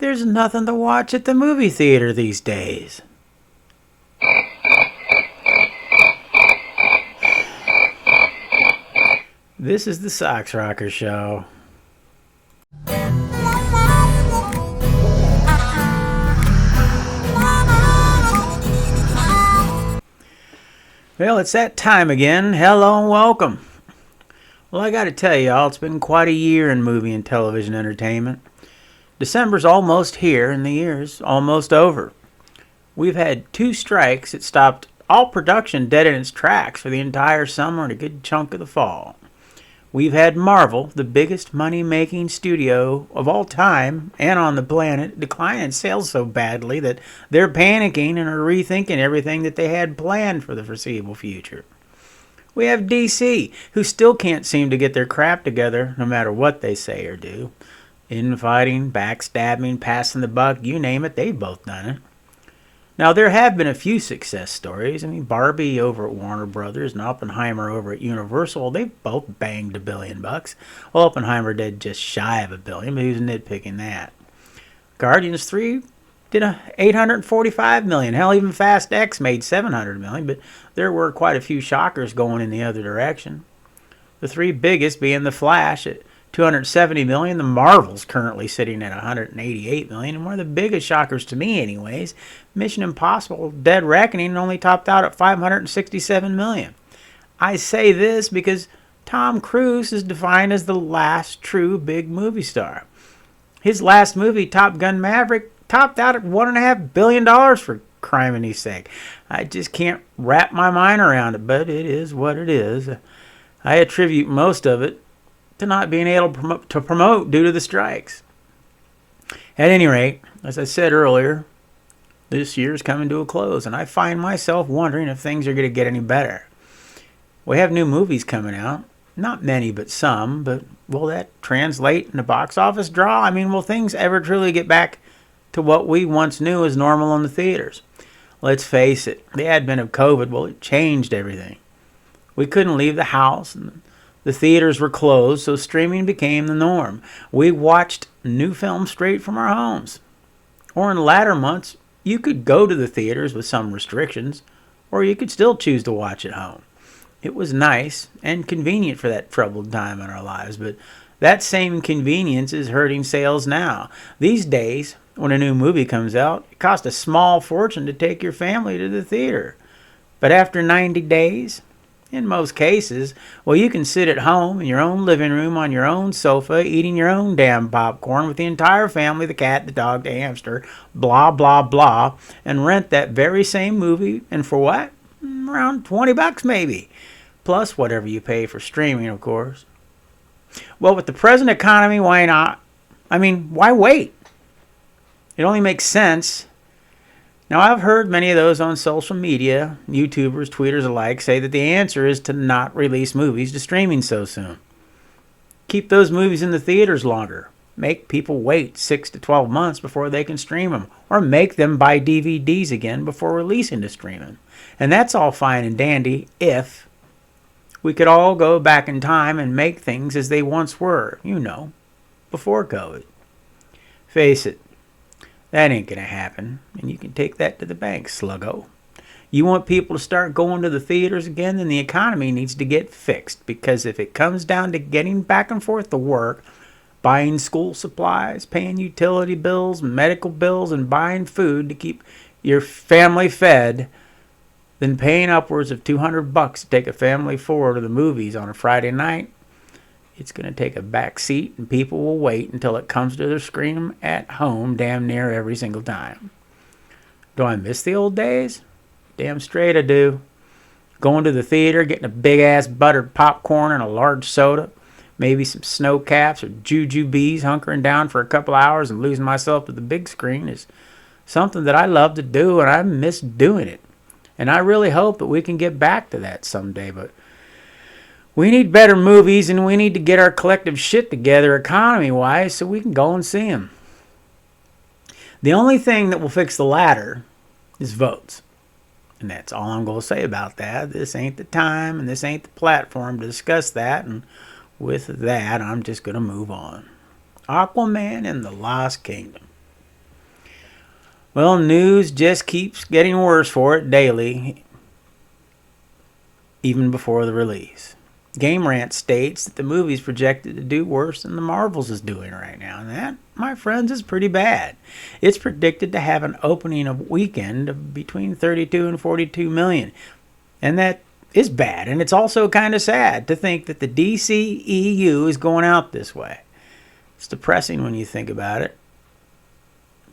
There's nothing to watch at the movie theater these days. This is the Sox Rocker Show. Well, it's that time again. Hello and welcome. Well, I gotta tell y'all, it's been quite a year in movie and television entertainment. December's almost here and the year's almost over. We've had 2 strikes that stopped all production dead in its tracks for the entire summer and a good chunk of the fall. We've had Marvel, the biggest money-making studio of all time and on the planet, decline in sales so badly that they're panicking and are rethinking everything that they had planned for the foreseeable future. We have DC, who still can't seem to get their crap together no matter what they say or do. Infighting, backstabbing, passing the buck, you name it, they've both done it. Now, there have been a few success stories. I mean, Barbie over at Warner Brothers and Oppenheimer over at Universal, they both banged $1 billion. Well, Oppenheimer did just shy of $1 billion, but he was nitpicking that. Guardians 3 did $845 million. Hell, even Fast X made $700 million, but there were quite a few shockers going in the other direction. The 3 biggest being The Flash at $270 million. The Marvel's currently sitting at $188 million. And one of the biggest shockers to me anyways, Mission Impossible Dead Reckoning only topped out at $567 million. I say this because Tom Cruise is defined as the last true big movie star. His last movie, Top Gun Maverick, topped out at $1.5 billion for criminy sake. I just can't wrap my mind around it, but it is what it is. I attribute most of it to not being able to promote due to the strikes. At any rate, as I said earlier, this year's coming to a close, and I find myself wondering if things are going to get any better. We have new movies coming out. Not many, but some. But will that translate in the box office draw? I mean, will things ever truly get back to what we once knew as normal in the theaters? Let's face it, the advent of COVID, well, it changed everything. We couldn't leave the house, and the theaters were closed, so streaming became the norm. We watched new films straight from our homes. Or in latter months, you could go to the theaters with some restrictions, or you could still choose to watch at home. It was nice and convenient for that troubled time in our lives, but that same convenience is hurting sales now. These days, when a new movie comes out, it costs a small fortune to take your family to the theater. But after 90 days, in most cases, well, you can sit at home in your own living room on your own sofa eating your own damn popcorn with the entire family, the cat, the dog, the hamster, blah, blah, blah, and rent that very same movie, and for what? Around $20 maybe. Plus whatever you pay for streaming, of course. Well, with the present economy, why not? I mean, why wait? It only makes sense. Now, I've heard many of those on social media, YouTubers, tweeters alike, say that the answer is to not release movies to streaming so soon. Keep those movies in the theaters longer. Make people wait 6 to 12 months before they can stream them. Or make them buy DVDs again before releasing to streaming. And that's all fine and dandy if we could all go back in time and make things as they once were, before COVID. Face it. That ain't going to happen, and you can take that to the bank, sluggo. You want people to start going to the theaters again, then the economy needs to get fixed, because if it comes down to getting back and forth to work, buying school supplies, paying utility bills, medical bills, and buying food to keep your family fed, then paying upwards of $200 to take a family forward to the movies on a Friday night, it's going to take a back seat, and people will wait until it comes to their screen at home damn near every single time. Do I miss the old days? Damn straight I do. Going to the theater, getting a big-ass buttered popcorn and a large soda, maybe some snow caps or jujubes, hunkering down for a couple hours and losing myself to the big screen is something that I love to do, and I miss doing it. And I really hope that we can get back to that someday, but we need better movies, and we need to get our collective shit together economy-wise so we can go and see them. The only thing that will fix the latter is votes. And that's all I'm going to say about that. This ain't the time, and this ain't the platform to discuss that. And with that, I'm just going to move on. Aquaman and the Lost Kingdom. Well, news just keeps getting worse for it daily, even before the release. Game Rant states that the movie is projected to do worse than the Marvels is doing right now, and that, my friends, is pretty bad. It's predicted to have an opening of weekend of between 32 and 42 million, and that is bad, and it's also kind of sad to think that the DCEU is going out this way. It's depressing when you think about it,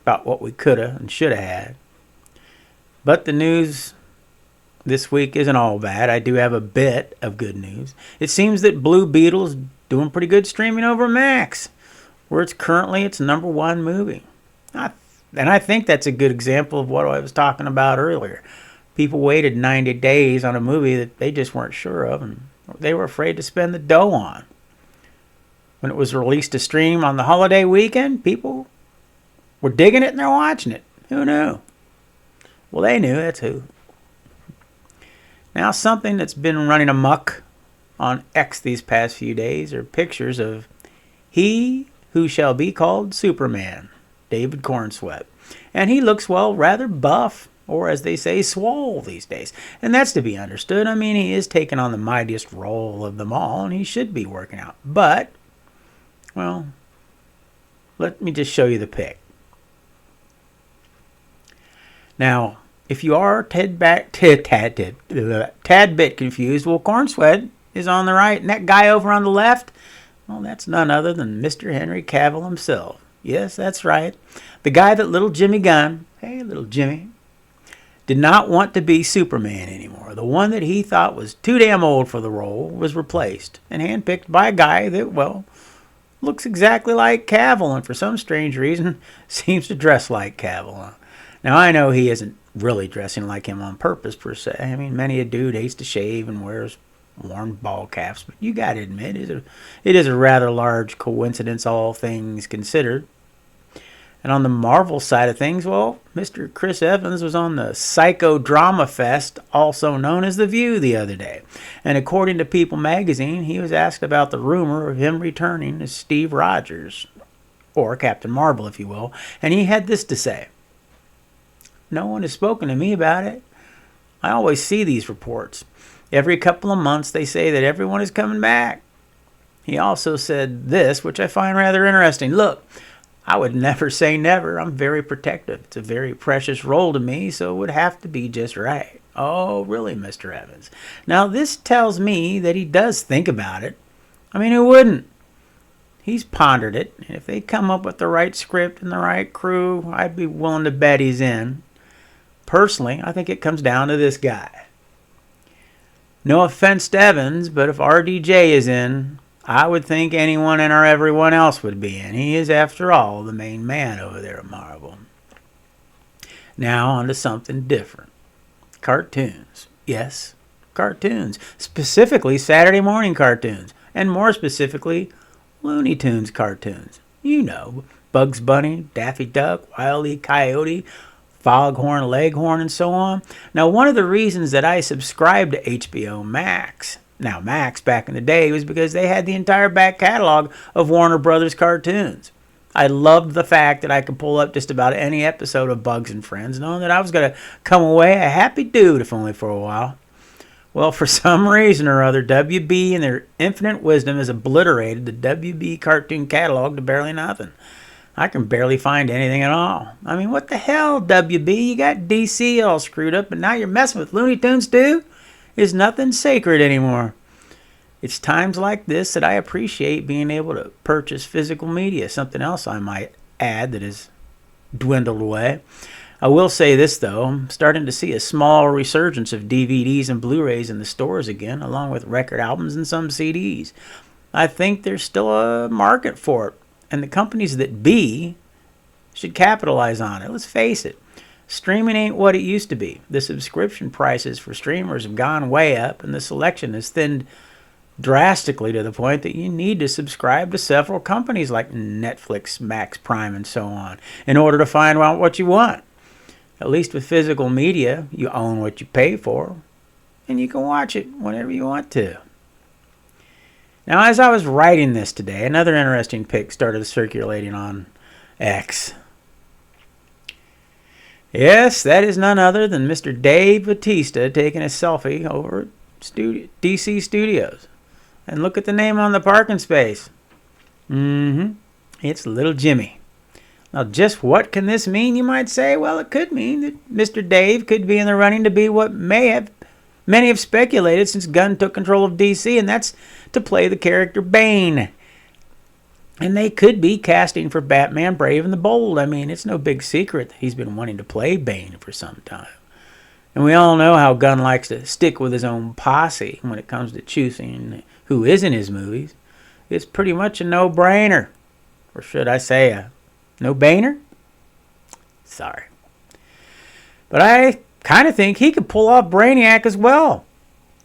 about what we could have and should have had. But the news this week isn't all bad. I do have a bit of good news. It seems that Blue Beetle is doing pretty good streaming over Max, where it's currently its #1 movie. And I think that's a good example of what I was talking about earlier. People waited 90 days on a movie that they just weren't sure of, and they were afraid to spend the dough on. When it was released to stream on the holiday weekend, people were digging it and they're watching it. Who knew? Well, they knew. That's who. Now, something that's been running amok on X these past few days are pictures of He Who Shall Be Called Superman, David CORENSWET. And he looks, well, rather buff, or as they say, swole these days. And that's to be understood. I mean, he is taking on the mightiest role of them all, and he should be working out. But, well, let me just show you the pic. Now, if you are tad bit confused, well, CORENSWET is on the right, and that guy over on the left, well, that's none other than Mr. Henry Cavill himself. Yes, that's right. The guy that little Jimmy Gunn, hey, little Jimmy, did not want to be Superman anymore. The one that he thought was too damn old for the role was replaced and handpicked by a guy that, well, looks exactly like Cavill and for some strange reason seems to dress like Cavill. Now, I know he isn't really dressing like him on purpose, per se. I mean, many a dude hates to shave and wears worn ball caps, but you got to admit, it is a rather large coincidence, all things considered. And on the Marvel side of things, well, Mr. Chris Evans was on the Psychodrama Fest, also known as The View, the other day. And according to People magazine, he was asked about the rumor of him returning as Steve Rogers, or Captain Marvel, if you will, and he had this to say: "No one has spoken to me about it. I always see these reports. Every couple of months they say that everyone is coming back." He also said this, which I find rather interesting. "Look, I would never say never. I'm very protective. It's a very precious role to me, so it would have to be just right." Oh, really, Mr. Evans? Now, this tells me that he does think about it. I mean, who wouldn't? He's pondered it, and if they come up with the right script and the right crew, I'd be willing to bet he's in. Personally, I think it comes down to this guy. No offense to Evans, but if RDJ is in, I would think anyone and or everyone else would be in. He is, after all, the main man over there at Marvel. Now, on to something different. Cartoons. Yes, cartoons. Specifically, Saturday morning cartoons. And more specifically, Looney Tunes cartoons. You know, Bugs Bunny, Daffy Duck, Wile E. Coyote, Foghorn Leghorn, and so on. Now, one of the reasons that I subscribed to HBO Max, now Max back in the day, was because they had the entire back catalog of Warner Brothers cartoons. I loved the fact that I could pull up just about any episode of Bugs and Friends, knowing that I was going to come away a happy dude, if only for a while. Well, for some reason or other, WB in their infinite wisdom has obliterated the WB cartoon catalog to barely nothing. I can barely find anything at all. I mean, what the hell, WB? You got DC all screwed up, and now you're messing with Looney Tunes too? Is nothing sacred anymore. It's times like this that I appreciate being able to purchase physical media, something else I might add that has dwindled away. I will say this, though. I'm starting to see a small resurgence of DVDs and Blu-rays in the stores again, along with record albums and some CDs. I think there's still a market for it, and the companies that be should capitalize on it. Let's face it. Streaming ain't what it used to be. The subscription prices for streamers have gone way up, and the selection has thinned drastically to the point that you need to subscribe to several companies like Netflix, Max Prime, and so on in order to find out what you want. At least with physical media, you own what you pay for, and you can watch it whenever you want to. Now, as I was writing this today, another interesting pic started circulating on X. Yes, that is none other than Mr. Dave Bautista taking a selfie over at DC Studios. And look at the name on the parking space. It's Little Jimmy. Now, just what can this mean, you might say? Well, it could mean that Mr. Dave could be in the running to be what many have speculated since Gunn took control of DC, and that's to play the character Bane. And they could be casting for Batman Brave and the Bold. I mean, it's no big secret that he's been wanting to play Bane for some time. And we all know how Gunn likes to stick with his own posse when it comes to choosing who is in his movies. It's pretty much a no-brainer. Or should I say a no-baner? Sorry. But I kind of think he could pull off Brainiac as well.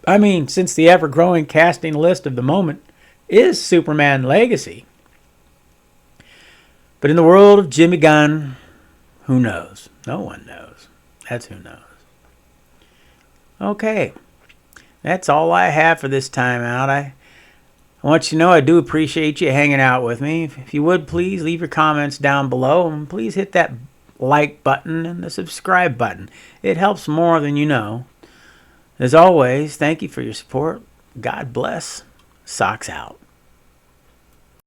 I mean, since the ever-growing casting list of the moment is Superman Legacy. But in the world of Jimmy Gunn, who knows? No one knows. That's who knows. Okay. That's all I have for this time out. I want you to know I do appreciate you hanging out with me. If you would, please leave your comments down below. And please hit that like button and the subscribe button. It helps more than you know. As always, thank you for your support. God bless. Socks out.